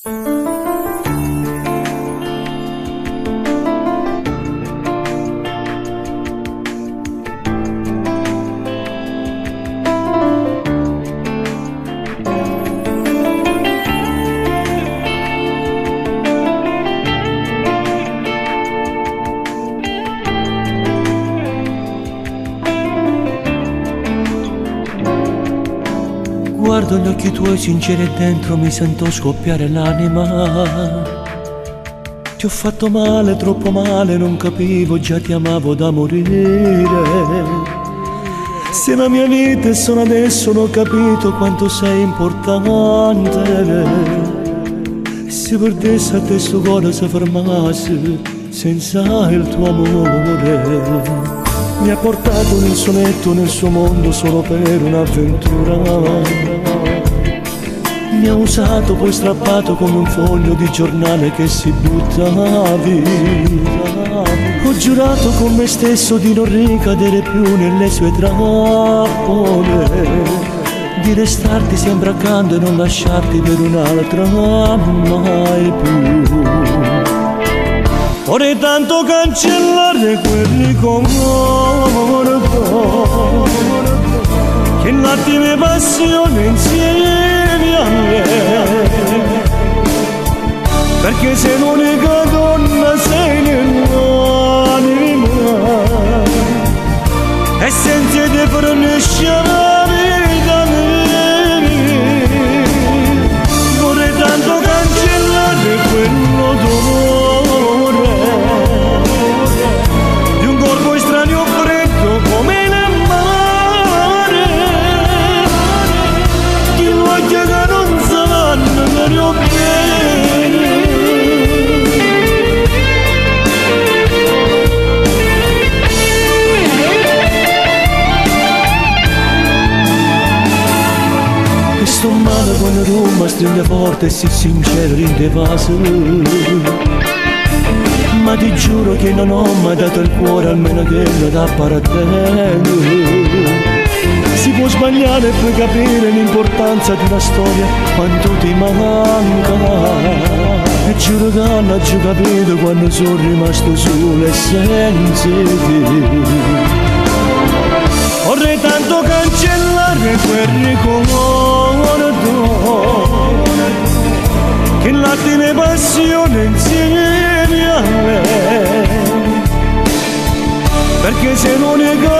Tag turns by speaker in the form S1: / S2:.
S1: Guardo gli occhi tuoi sinceri e dentro mi sento scoppiare l'anima. Ti ho fatto male, troppo male, non capivo, già ti amavo da morire. Se la mia vita e sono adesso, non ho capito quanto sei importante. Se perdesse a te sto cuore si fermasse senza il tuo amore. Mi ha portato nel suo letto, nel suo mondo solo per un'avventura. Mi ha usato, poi strappato come un foglio di giornale che si butta via. Ho giurato con me stesso di non ricadere più nelle sue trappole, di restarti sempre accanto e non lasciarti per un'altra mai più. Vorrei tanto cancellare quel ricordo che l'attime passione insieme a me, perché sei l'unica donna, sei nell'anima e senza te fornisce la vita mia. Vorrei tanto cancellare quello dolore di un corpo estraneo freddo come il mare, che l'occhio che non sanno che ne ho bene. E sto male quando Roma stringe forte e si sincero rinde vaso, ma ti giuro che non ho mai dato il cuore almeno che lo dà paratello. Si può sbagliare e puoi capire l'importanza di una storia quanto ti manca, e giuro che non ho già capito quando sono rimasto solo e senza te. Vorrei tanto cancellare quel ricordo che l'attime passione insieme a me, perché sei l'unica